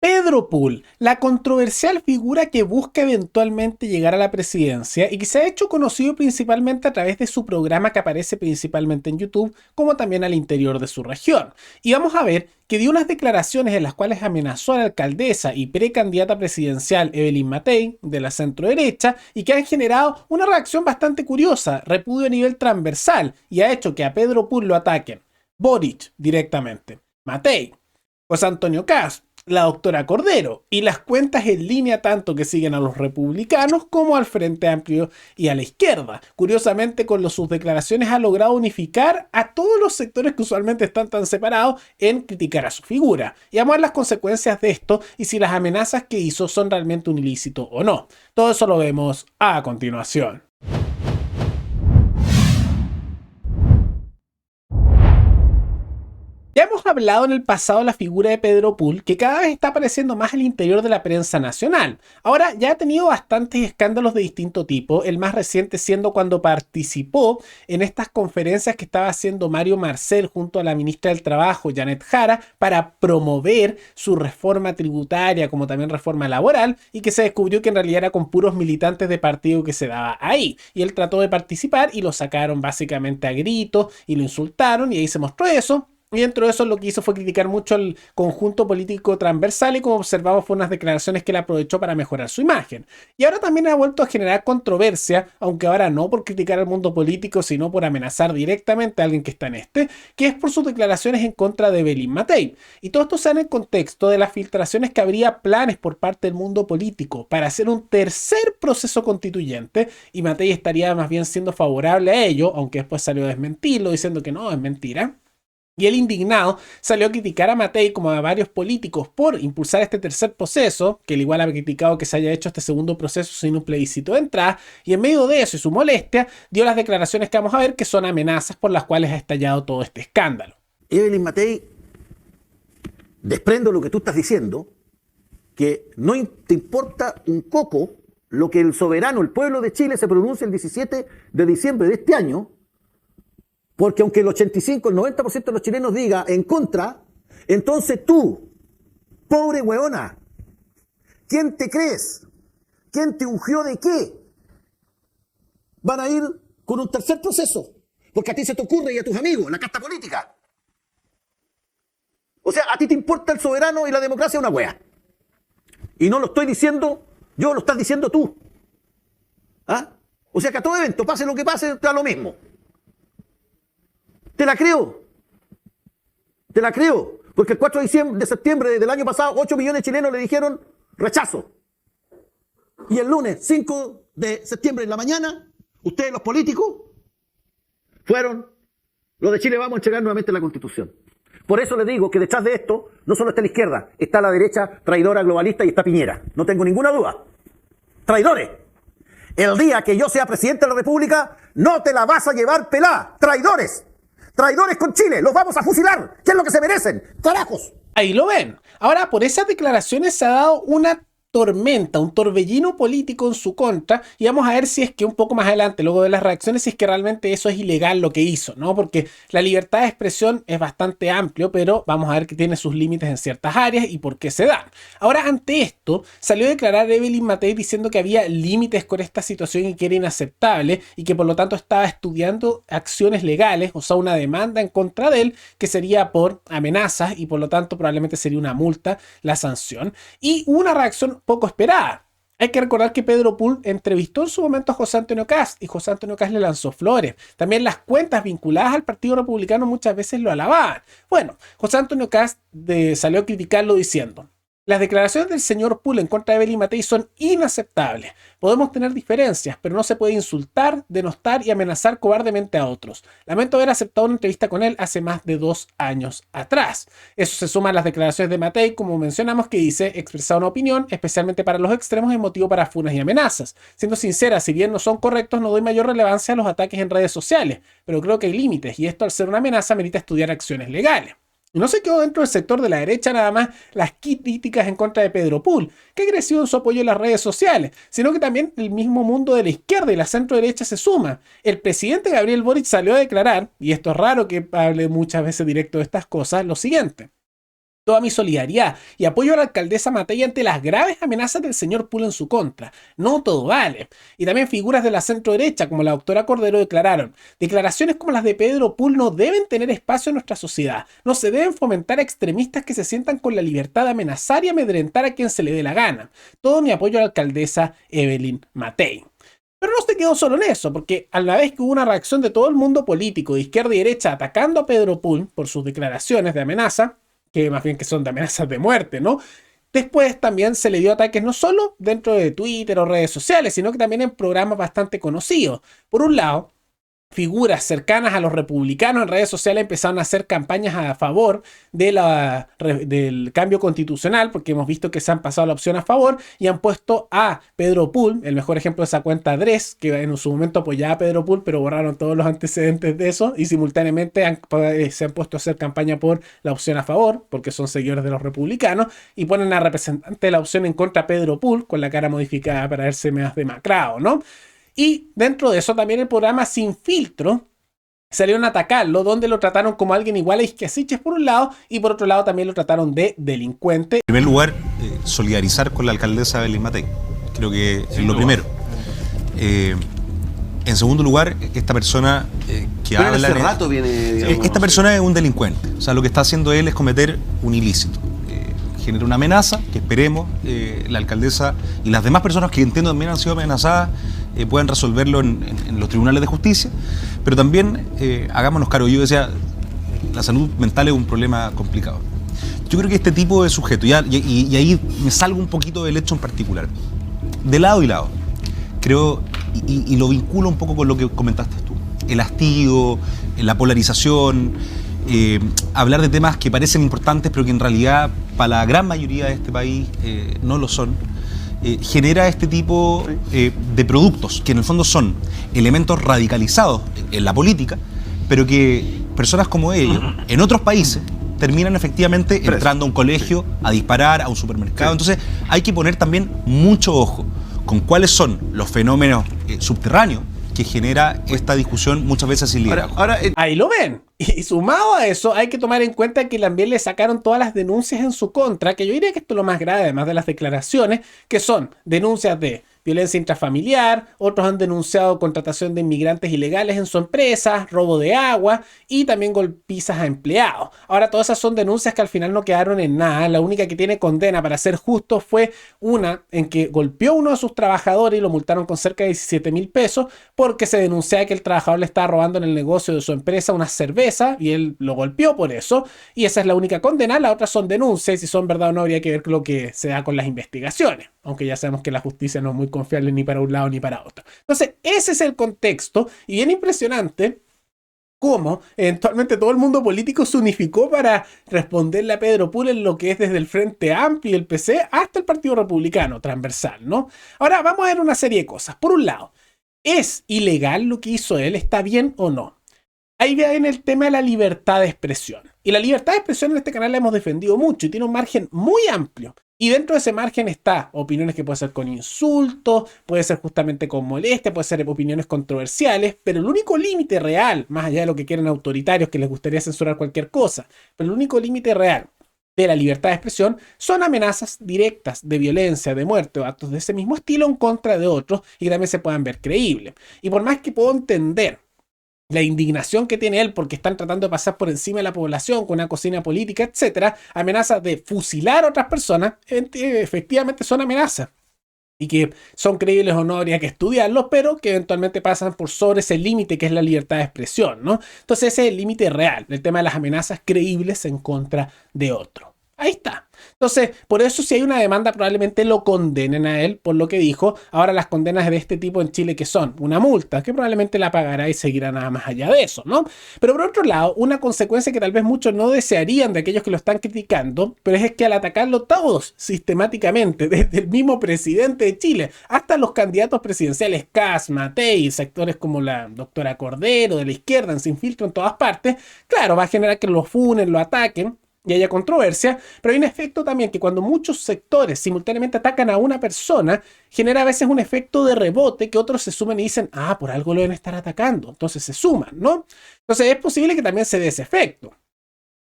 Pedro Pool, la controversial figura que busca eventualmente llegar a la presidencia y que se ha hecho conocido principalmente a través de su programa que aparece principalmente en YouTube, como también al interior de su región. Y vamos a ver que dio unas declaraciones en las cuales amenazó a la alcaldesa y precandidata presidencial Evelyn Matei, de la centroderecha, y que han generado una reacción bastante curiosa, repudio a nivel transversal, y ha hecho que a Pedro Pool lo ataquen Boric directamente, Matei, José Antonio Kast, la doctora Cordero y las cuentas en línea tanto que siguen a los republicanos como al Frente Amplio y a la izquierda. Curiosamente, con sus declaraciones ha logrado unificar a todos los sectores que usualmente están tan separados en criticar a su figura. Y vamos a ver las consecuencias de esto y si las amenazas que hizo son realmente un ilícito o no. Todo eso lo vemos a continuación. Ya hemos hablado en el pasado de la figura de Pedro Pool, que cada vez está apareciendo más al interior de la prensa nacional. Ahora ya ha tenido bastantes escándalos de distinto tipo, el más reciente siendo cuando participó en estas conferencias que estaba haciendo Mario Marcel junto a la ministra del Trabajo, Janet Jara, para promover su reforma tributaria como también reforma laboral, y que se descubrió que en realidad era con puros militantes de partido que se daba ahí. Y él trató de participar y lo sacaron básicamente a gritos y lo insultaron y ahí se mostró eso. Y dentro de eso lo que hizo fue criticar mucho el conjunto político transversal y como observamos fue unas declaraciones que él aprovechó para mejorar su imagen. Y ahora también ha vuelto a generar controversia, aunque ahora no por criticar al mundo político, sino por amenazar directamente a alguien que está en que es por sus declaraciones en contra de Evelyn Matei. Y todo esto se da en el contexto de las filtraciones que habría planes por parte del mundo político para hacer un tercer proceso constituyente y Matei estaría más bien siendo favorable a ello, aunque después salió a desmentirlo diciendo que no, es mentira. Y el indignado salió a criticar a Matei como a varios políticos por impulsar este tercer proceso, que él igual ha criticado que se haya hecho este segundo proceso sin un plebiscito de entrada, y en medio de eso y su molestia, dio las declaraciones que vamos a ver que son amenazas por las cuales ha estallado todo este escándalo. Evelyn Matei, desprendo lo que tú estás diciendo, que no te importa un coco lo que el soberano, el pueblo de Chile, se pronuncia el 17 de diciembre de este año, porque aunque el 85, el 90% de los chilenos diga en contra, entonces tú, pobre hueona, ¿quién te crees? ¿Quién te ungió de qué? Van a ir con un tercer proceso, porque a ti se te ocurre y a tus amigos, la casta política. O sea, a ti te importa el soberano y la democracia una hueá. Y no lo estoy diciendo yo, lo estás diciendo tú. ¿Ah? O sea que a todo evento, pase lo que pase, da lo mismo. Te la creo, porque el 4 de septiembre del año pasado 8 millones de chilenos le dijeron rechazo. Y el lunes 5 de septiembre en la mañana, ustedes los políticos fueron los de Chile Vamos a entregar nuevamente la Constitución. Por eso les digo que detrás de esto no solo está la izquierda, está la derecha traidora globalista y está Piñera. No tengo ninguna duda. Traidores. El día que yo sea presidente de la República, no te la vas a llevar pelá. Traidores. Traidores con Chile, los vamos a fusilar. ¿Qué es lo que se merecen? ¡Carajos! Ahí lo ven. Ahora, por esas declaraciones se ha dado una tormenta, un torbellino político en su contra y vamos a ver si es que un poco más adelante, luego de las reacciones, si es que realmente eso es ilegal lo que hizo, ¿no? Porque la libertad de expresión es bastante amplio, pero vamos a ver que tiene sus límites en ciertas áreas y por qué se dan. Ahora, ante esto, salió a declarar Evelyn Matei diciendo que había límites con esta situación y que era inaceptable y que por lo tanto estaba estudiando acciones legales, o sea, una demanda en contra de él, que sería por amenazas y por lo tanto probablemente sería una multa la sanción. Y una reacción poco esperada. Hay que recordar que Pedro Pool entrevistó en su momento a José Antonio Kast y José Antonio Kast le lanzó flores. También las cuentas vinculadas al Partido Republicano muchas veces lo alababan. Bueno, José Antonio Kast salió a criticarlo diciendo: las declaraciones del señor Pool en contra de Evelyn Matei son inaceptables. Podemos tener diferencias, pero no se puede insultar, denostar y amenazar cobardemente a otros. Lamento haber aceptado una entrevista con él hace más de 2 años atrás. Eso se suma a las declaraciones de Matei, como mencionamos, que dice expresar una opinión, especialmente para los extremos, es motivo para funas y amenazas. Siendo sincera, si bien no son correctos, no doy mayor relevancia a los ataques en redes sociales, pero creo que hay límites y esto, al ser una amenaza, merita estudiar acciones legales. Y no se quedó dentro del sector de la derecha nada más las críticas en contra de Pedro Pool, que ha crecido en su apoyo en las redes sociales, sino que también el mismo mundo de la izquierda y la centro derecha se suma. El presidente Gabriel Boric salió a declarar, y esto es raro que hable muchas veces directo de estas cosas, lo siguiente: Toda mi solidaridad y apoyo a la alcaldesa Matei ante las graves amenazas del señor Pool en su contra. No todo vale. Y también figuras de la centro derecha como la doctora Cordero declararon: declaraciones como las de Pedro Pool no deben tener espacio en nuestra sociedad. No se deben fomentar a extremistas que se sientan con la libertad de amenazar y amedrentar a quien se le dé la gana. Todo mi apoyo a la alcaldesa Evelyn Matei. Pero no se quedó solo en eso, porque a la vez que hubo una reacción de todo el mundo político de izquierda y derecha atacando a Pedro Pool por sus declaraciones de amenaza, que más bien que son de amenazas de muerte, ¿no? Después también se le dio ataques no solo dentro de Twitter o redes sociales, sino que también en programas bastante conocidos. Por un lado, figuras cercanas a los republicanos en redes sociales empezaron a hacer campañas a favor del cambio constitucional, porque hemos visto que se han pasado la opción a favor y han puesto a Pedro Pool, el mejor ejemplo de esa cuenta Dres, que en su momento apoyaba a Pedro Pool, pero borraron todos los antecedentes de eso y simultáneamente se han puesto a hacer campaña por la opción a favor, porque son seguidores de los republicanos, y ponen a representante de la opción en contra a Pedro Pool, con la cara modificada para verse más demacrado, ¿no? Y dentro de eso también el programa Sin Filtro salieron a atacarlo, donde lo trataron como alguien igual a Isquiasiches por un lado, y por otro lado también lo trataron de delincuente. En primer lugar, solidarizar con la alcaldesa Evelyn Matei. Creo que es lo primero. En segundo lugar, esta persona que Pero habla... hace rato viene, digamos, esta persona es un delincuente. O sea, lo que está haciendo él es cometer un ilícito. Genera una amenaza que esperemos la alcaldesa y las demás personas que entiendo también han sido amenazadas puedan resolverlo en los tribunales de justicia, pero también hagámonos cargo. Yo decía, la salud mental es un problema complicado. Yo creo que este tipo de sujeto, y ahí me salgo un poquito del hecho en particular, de lado y lado, creo, y lo vinculo un poco con lo que comentaste tú, el hastío, la polarización, hablar de temas que parecen importantes pero que en realidad para la gran mayoría de este país no lo son, genera este tipo de productos que en el fondo son elementos radicalizados en la política, pero que personas como ellos en otros países terminan efectivamente entrando a un colegio, a disparar, a un supermercado. Entonces hay que poner también mucho ojo con cuáles son los fenómenos subterráneos que genera esta discusión muchas veces sin liderazgo. Ahí lo ven. Y sumado a eso, hay que tomar en cuenta que también le sacaron todas las denuncias en su contra, que yo diría que esto es lo más grave, además de las declaraciones, que son denuncias de violencia intrafamiliar, otros han denunciado contratación de inmigrantes ilegales en su empresa, robo de agua y también golpizas a empleados. Ahora, todas esas son denuncias que al final no quedaron en nada. La única que tiene condena, para ser justo, fue una en que golpeó a uno de sus trabajadores y lo multaron con cerca de 17,000 pesos porque se denunciaba que el trabajador le estaba robando en el negocio de su empresa una cerveza y él lo golpeó por eso. Y esa es la única condena. Las otras son denuncias y si son verdad o no habría que ver lo que se da con las investigaciones. Aunque ya sabemos que la justicia no es muy confiable ni para un lado ni para otro. Entonces, ese es el contexto y bien impresionante cómo eventualmente todo el mundo político se unificó para responderle a Pedro Pool en lo que es desde el Frente Amplio y el PC hasta el Partido Republicano transversal, ¿no? Ahora vamos a ver una serie de cosas. Por un lado, ¿es ilegal lo que hizo él? ¿Está bien o no? Ahí viene el tema de la libertad de expresión. Y la libertad de expresión en este canal la hemos defendido mucho y tiene un margen muy amplio. Y dentro de ese margen está opiniones que pueden ser con insultos, puede ser justamente con molestia, puede ser opiniones controversiales, pero el único límite real, más allá de lo que quieren autoritarios que les gustaría censurar cualquier cosa, pero el único límite real de la libertad de expresión son amenazas directas de violencia, de muerte o actos de ese mismo estilo en contra de otros y que también se puedan ver creíbles. Y por más que puedo entender la indignación que tiene él porque están tratando de pasar por encima de la población con una cocina política, etcétera, amenazas de fusilar a otras personas, efectivamente son amenazas. Y que son creíbles o no habría que estudiarlos, pero que eventualmente pasan por sobre ese límite que es la libertad de expresión, ¿no? Entonces ese es el límite real, el tema de las amenazas creíbles en contra de otro. Ahí está. Entonces, por eso si hay una demanda probablemente lo condenen a él por lo que dijo. Ahora las condenas de este tipo en Chile que son una multa, que probablemente la pagará y seguirá nada más allá de eso, ¿no? Pero por otro lado, una consecuencia que tal vez muchos no desearían de aquellos que lo están criticando, pero es que al atacarlo todos sistemáticamente, desde el mismo presidente de Chile hasta los candidatos presidenciales, Kast, Matei, sectores como la doctora Cordero de la izquierda, en Sin Filtro en todas partes, claro, va a generar que lo funen, lo ataquen y haya controversia, pero hay un efecto también que cuando muchos sectores simultáneamente atacan a una persona, genera a veces un efecto de rebote que otros se suman y dicen, ah, por algo lo deben estar atacando, entonces se suman, ¿no? Entonces es posible que también se dé ese efecto.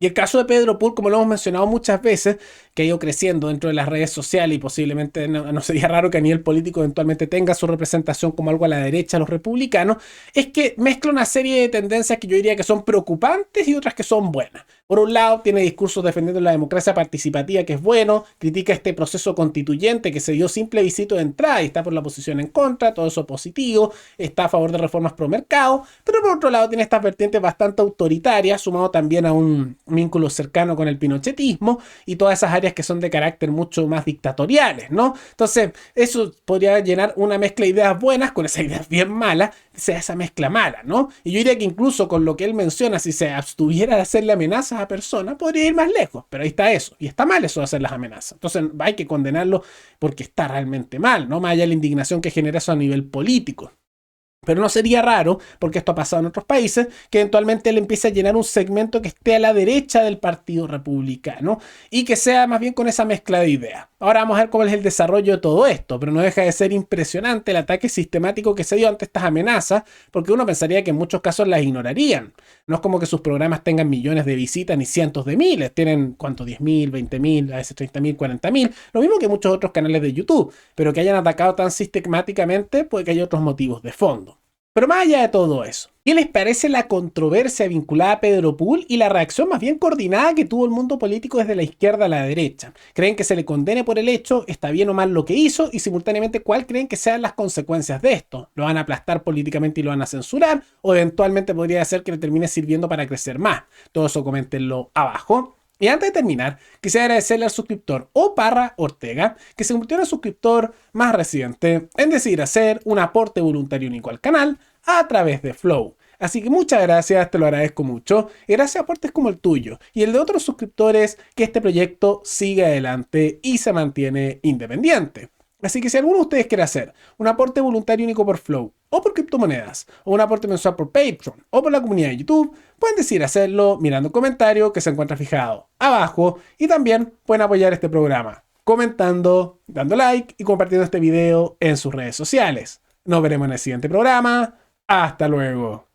Y el caso de Pedro Pool, como lo hemos mencionado muchas veces, que ha ido creciendo dentro de las redes sociales y posiblemente no sería raro que a nivel político eventualmente tenga su representación como algo a la derecha de los republicanos, es que mezcla una serie de tendencias que yo diría que son preocupantes y otras que son buenas. Por un lado, tiene discursos defendiendo la democracia participativa, que es bueno, critica este proceso constituyente que se dio sin plebiscito de entrada y está por la posición en contra, todo eso positivo, está a favor de reformas pro mercado, pero por otro lado tiene estas vertientes bastante autoritarias, sumado también a un vínculo cercano con el pinochetismo y todas esas áreas que son de carácter mucho más dictatoriales, ¿no? Entonces, eso podría llenar una mezcla de ideas buenas con esas ideas bien malas, sea esa mezcla mala, ¿no? Y yo diría que incluso con lo que él menciona, si se abstuviera de hacerle amenazas a personas, podría ir más lejos, pero ahí está eso, y está mal eso de hacer las amenazas. Entonces, hay que condenarlo porque está realmente mal, ¿no? Más allá de la indignación que genera eso a nivel político. Pero no sería raro, porque esto ha pasado en otros países, que eventualmente él empiece a llenar un segmento que esté a la derecha del Partido Republicano y que sea más bien con esa mezcla de ideas. Ahora vamos a ver cómo es el desarrollo de todo esto, pero no deja de ser impresionante el ataque sistemático que se dio ante estas amenazas, porque uno pensaría que en muchos casos las ignorarían. No es como que sus programas tengan millones de visitas ni cientos de miles, tienen ¿cuánto? 10.000, 20.000, a veces 30.000, 40.000, lo mismo que muchos otros canales de YouTube, pero que hayan atacado tan sistemáticamente puede que haya otros motivos de fondo. Pero más allá de todo eso, ¿qué les parece la controversia vinculada a Pedro Pool y la reacción más bien coordinada que tuvo el mundo político desde la izquierda a la derecha? ¿Creen que se le condene por el hecho? ¿Está bien o mal lo que hizo? Y simultáneamente, ¿cuál creen que sean las consecuencias de esto? ¿Lo van a aplastar políticamente y lo van a censurar? ¿O eventualmente podría ser que le termine sirviendo para crecer más? Todo eso coméntenlo abajo. Y antes de terminar, quisiera agradecerle al suscriptor Oparra Ortega, que se convirtió en el suscriptor más reciente en decidir hacer un aporte voluntario único al canal a través de Flow. Así que muchas gracias, te lo agradezco mucho. Y gracias a aportes como el tuyo y el de otros suscriptores, que este proyecto sigue adelante y se mantiene independiente. Así que si alguno de ustedes quiere hacer un aporte voluntario único por Flow, o por criptomonedas, o un aporte mensual por Patreon, o por la comunidad de YouTube, pueden decidir hacerlo mirando el comentario que se encuentra fijado abajo, y también pueden apoyar este programa comentando, dando like y compartiendo este video en sus redes sociales. Nos veremos en el siguiente programa. Hasta luego.